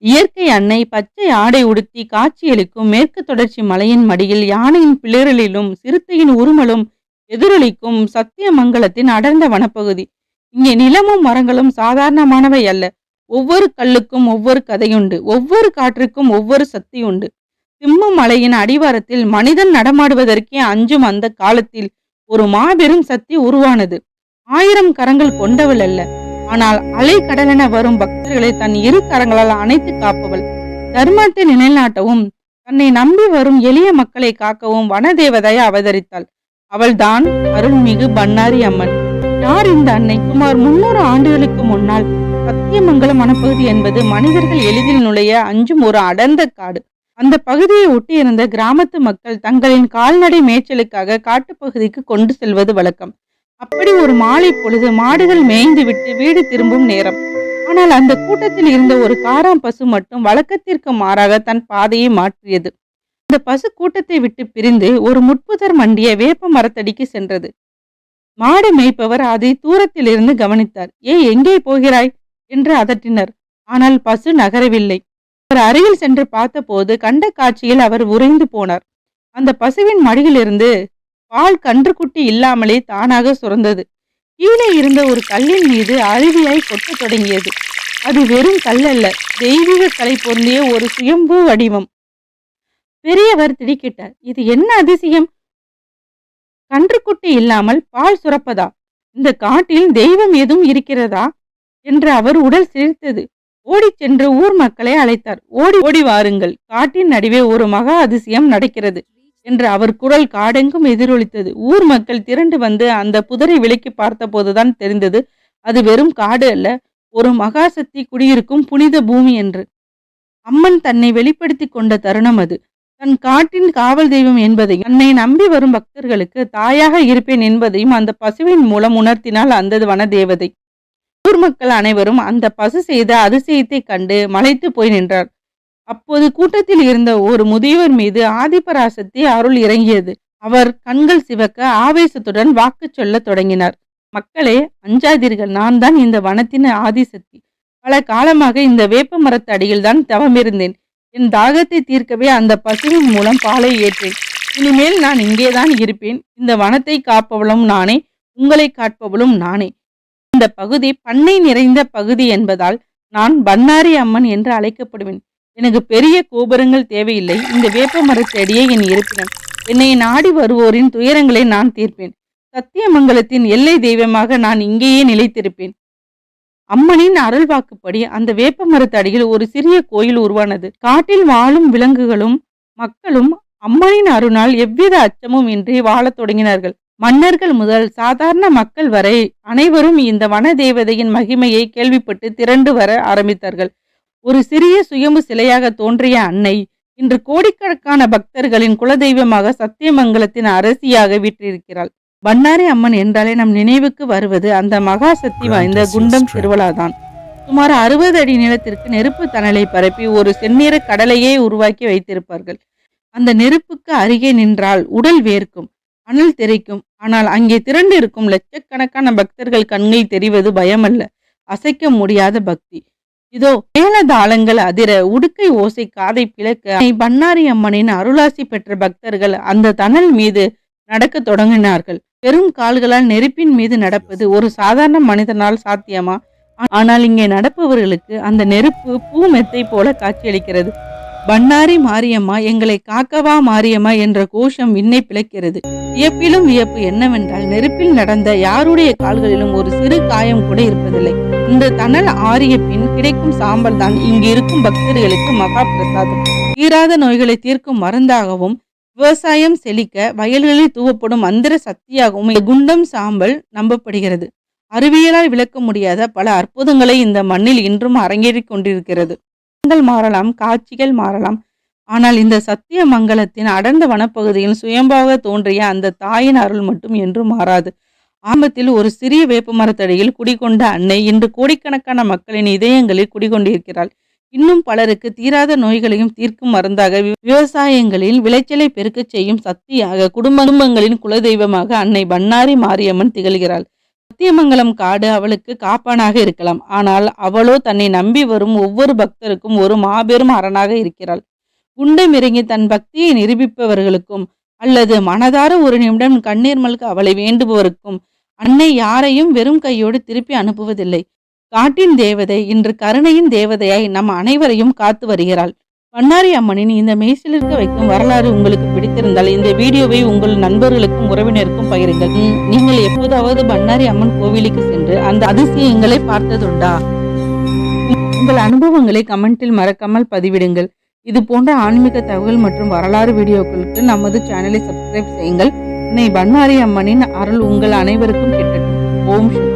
இயற்கை அன்னை பச்சை ஆடை உடுத்தி காட்சியளிக்கும் மேற்கு தொடர்ச்சி மலையின் மடியில் யானையின் பிளிரலிலும் சிறுத்தையின் உருமலும் எதிரொலிக்கும் சத்தியமங்கலத்தின் அடர்ந்த வனப்பகுதி. இங்கே நிலமும் மரங்களும் சாதாரணமானவை அல்ல. ஒவ்வொரு கல்லுக்கும் ஒவ்வொரு கதையுண்டு, ஒவ்வொரு காற்றுக்கும் ஒவ்வொரு சக்தி உண்டு. சிம்ம மலையின் அடிவாரத்தில் மனிதன் நடமாடுவதற்கே அஞ்சும் அந்த காலத்தில் ஒரு மாபெரும் சக்தி உருவானது. 1000 கரங்கள் கொண்டவள் அல்ல, ஆனால் அலை கடலென வரும் பக்தர்களை தன் இரு கரங்களால் அணைத்து காப்பவள். தர்மத்தை நிலைநாட்டவும் தன்னை நம்பி வரும் எளிய மக்களை காக்கவும் வனதேவதையை அவதரித்தாள். அவள்தான் அருள்மிகு பண்ணாரி அம்மன். யார் இந்த அன்னை? சுமார் 300 ஆண்டுகளுக்கு முன்னால் சத்தியமங்கலம் வனப்பகுதி என்பது மனிதர்கள் எளிதில் நுழைய அஞ்சும் ஒரு அடர்ந்த காடு. அந்த பகுதியை ஒட்டியிருந்த கிராமத்து மக்கள் தங்களின் கால்நடை மேய்ச்சலுக்காக காட்டுப்பகுதிக்கு கொண்டு செல்வது வழக்கம். அப்படி ஒரு மாலை பொழுது மாடுகள் மேய்ந்து விட்டு வீடு திரும்பும் நேரம். ஆனால் அந்த கூட்டத்தில் இருந்த ஒரு காராம் பசு மட்டும் வழக்கத்திற்கு மாறாக தன் பாதையை மாற்றியது. அந்த பசு கூட்டத்தை விட்டு பிரிந்து ஒரு முட்புதர் மண்டிய வேப்ப மரத்தடிக்கு சென்றது. மாடு மேய்ப்பவர் அதை தூரத்திலிருந்து கவனித்தார். எங்கே போகிறாய் என்று அதட்டினர். ஆனால் பசு நகரவில்லை. அவர் அருகில் சென்று பார்த்தபோது கண்ட காட்சியில் அவர் உறைந்து போனார். அந்த பசுவின் மடியிலிருந்து பால் கன்றுக்குட்டி இல்லாமலே தானாக சுரந்தது. கீழே இருந்த ஒரு கல்லின் மீது அருவியாய் கொட்டத் தொடங்கியது. அது வெறும் கல்லல்ல, தெய்வீக கலை பொருந்திய ஒரு சுயம்பு வடிவம். பெரியவர் திடுக்கிட்டார். இது என்ன அதிசயம்? கன்றுக்குட்டி இல்லாமல் பால் சுரப்பதா? இந்த காட்டில் தெய்வம் எதுவும் இருக்கிறதா என்று அவர் உடல் சிரித்தது. ஓடிச் சென்று ஊர் மக்களை அழைத்தார். ஓடி ஓடி வாருங்கள், காட்டின் நடுவே ஒரு மகா அதிசயம் நடக்கிறது என்று அவர் குரல் காடெங்கும் எதிரொலித்தது. ஊர் மக்கள் திரண்டு வந்து அந்த புதரை விலக்கி பார்த்த போதுதான் தெரிந்தது அது வெறும் காடு அல்ல, ஒரு மகாசக்தி குடியிருக்கும் புனித பூமி என்று. அம்மன் தன்னை வெளிப்படுத்தி கொண்ட தருணம் அது. தன் காட்டின் காவல் தெய்வம் என்பதையும் தன்னை நம்பி வரும் பக்தர்களுக்கு தாயாக இருப்பேன் என்பதையும் அந்த பசுவின் மூலம் உணர்த்தினாள் அந்த வனதேவதை. ஊர் மக்கள் அனைவரும் அந்த பசு செய்த அதிசயத்தை கண்டு மலைத்து போய் நின்றார். அப்போது கூட்டத்தில் இருந்த ஒரு முதியவர் மீது ஆதிபராசக்தி அருள் இறங்கியது. அவர் கண்கள் சிவக்க ஆவேசத்துடன் வாக்கு சொல்ல தொடங்கினார். மக்களே, அஞ்சாதீர்கள், நான் தான் இந்த வனத்தின் ஆதிசக்தி. பல காலமாக இந்த வேப்ப மரத்து அடியில் தான் தவமிருந்தேன். என் தாகத்தை தீர்க்கவே அந்த பசுவின் மூலம் பாலை ஏற்றேன். இனிமேல் நான் இங்கேதான் இருப்பேன். இந்த வனத்தை காப்பவளும் நானே, உங்களை காப்பவளும் நானே. இந்த பகுதி பண்ணை நிறைந்த பகுதி என்பதால் நான் பண்ணாரி அம்மன் என்று அழைக்கப்படுவேன். எனக்கு பெரிய கோபுரங்கள் தேவையில்லை. இந்த வேப்ப மரத்தடியே என் இருப்பிடம். என்னை நாடி வருவோரின் துயரங்களை நான் தீர்ப்பேன். சத்தியமங்கலத்தின் எல்லை தெய்வமாக நான் இங்கேயே நிலைத்திருப்பேன். அம்மனின் அருள் வாக்குப்படி அந்த வேப்ப மரத்தடியில் ஒரு சிறிய கோயில் உருவானது. காட்டில் வாழும் விலங்குகளும் மக்களும் அம்மனின் அருளால் எவ்வித அச்சமும் இன்றி வாழத் தொடங்கினார்கள். மன்னர்கள் முதல் சாதாரண மக்கள் வரை அனைவரும் இந்த வன தேவதையின் மகிமையை கேள்விப்பட்டு திரண்டு வர ஆரம்பித்தார்கள். ஒரு சிறிய சுயம்பு சிலையாக தோன்றிய அன்னை இன்று கோடிக்கணக்கான பக்தர்களின் குலதெய்வமாக சத்தியமங்கலத்தின் அரசியாக வீற்றிருக்கிறாள். பண்ணாரி அம்மன் என்றாலே நம் நினைவுக்கு வருவது அந்த மகா சக்தி வாய்ந்த குண்டம் திருவிழாதான். சுமார் 60 அடி நீளத்திற்கு நெருப்பு தணலை பரப்பி ஒரு செந்நிற கடலையே உருவாக்கி வைத்திருப்பார்கள். அந்த நெருப்புக்கு அருகே நின்றால் உடல் வேர்க்கும், அனல் தெரிக்கும். ஆனால் அங்கே திரண்டு இருக்கும் லட்சக்கணக்கான பக்தர்கள் கண்ணில் தெரிவது பயமல்ல, அசைக்க முடியாத பக்தி. இதோ மேளதாளங்கள் அதிர, உடுக்கை ஓசை காதை பிளக்க பண்ணாரி அம்மனின் அருளாசி பெற்ற பக்தர்கள் அந்த தணல் மீது நடக்க தொடங்கினார்கள். பெரும் கால்களால் நெருப்பின் மீது நடப்பது ஒரு சாதாரண மனிதனால் சாத்தியமா? ஆனால் இங்கே நடப்பவர்களுக்கு அந்த நெருப்பு பூ மெத்தை போல காட்சியளிக்கிறது. பண்ணாரி மாரியம்மா, எங்களை காக்கவா மாரியம்மா என்ற கோஷம் விண்ணை பிளக்கிறது. வியப்பிலும் வியப்பு என்னவென்றால், நெருப்பில் நடந்த யாருடைய கால்களிலும் ஒரு சிறு காயம் கூட இருப்பதில்லை. இந்த தணல் ஆரிய பின் கிடைக்கும் சாம்பல் தான் இங்கு இருக்கும் பக்தர்களுக்கு மகா பிரசாதம். தீராத நோய்களை தீர்க்கும் மருந்தாகவும், விவசாயம் செழிக்க வயல்களில் தூவப்படும் மந்திர சக்தியாகவும் குண்டம் சாம்பல் நம்பப்படுகிறது. அறிவியலால் விளக்க முடியாத பல அற்புதங்களை இந்த மண்ணில் இன்றும் அரங்கேறிக் கொண்டிருக்கிறது. மாறலாம், காட்சிகள் மாறலாம், ஆனால் இந்த சத்தியமங்கலத்தின் அடர்ந்த வனப்பகுதியில் சுயம்பாக தோன்றிய அந்த தாயின் அருள் மட்டும் என்றும் மாறாது. ஆரம்பத்தில் ஒரு சிறிய வேப்ப மரத்தடியில் குடிகொண்ட அன்னை இன்று கோடிக்கணக்கான மக்களின் இதயங்களில் குடிகொண்டிருக்கிறாள். இன்னும் பலருக்கு தீராத நோய்களையும் தீர்க்கும் மருந்தாக, விவசாயங்களில் விளைச்சலை பெருக்கச் செய்யும் சக்தியாக, குடும்பங்களின் குலதெய்வமாக அன்னை பண்ணாரி மாரியம்மன் திகழ்கிறாள். சத்தியமங்கலம் காடு அவளுக்கு காப்பானாக இருக்கலாம். ஆனால் அவளோ தன்னை நம்பி வரும் ஒவ்வொரு பக்தருக்கும் ஒரு மாபெரும் அரணாக இருக்கிறாள். குண்டம் இறங்கி தன் பக்தியை நிரூபிப்பவர்களுக்கும் அல்லது மனதார ஒரு நிமிடம் கண்ணீர் மல்க அவளை வேண்டுபவருக்கும் அன்னை யாரையும் வெறும் கையோடு திருப்பி அனுப்புவதில்லை. காட்டின் தேவதை இன்று கருணையின் தேவதையாய் நம் அனைவரையும் காத்து வருகிறாள். பண்ணாரி அம்மனின் இந்த மெய்சிலிருக்க வைக்கும் வரலாறு உங்களுக்கு பிடித்திருந்தால் இந்த வீடியோவை உங்கள் நண்பர்களுக்கும் உறவினருக்கும் பகிருங்கள். நீங்கள் எப்போதாவது பண்ணாரி அம்மன் கோவிலுக்கு சென்று அந்த அதிசயங்களை பார்த்ததுண்டா? உங்கள் அனுபவங்களை கமெண்டில் மறக்காமல் பதிவிடுங்கள். இது போன்ற ஆன்மீக தகவல் மற்றும் வரலாறு வீடியோக்களுக்கு நமது சேனலை சப்ஸ்கிரைப் செய்யுங்கள். பண்ணாரி அம்மனின் அருள் உங்கள் அனைவருக்கும் கிட்டட்டும். ஓம் சக்தி.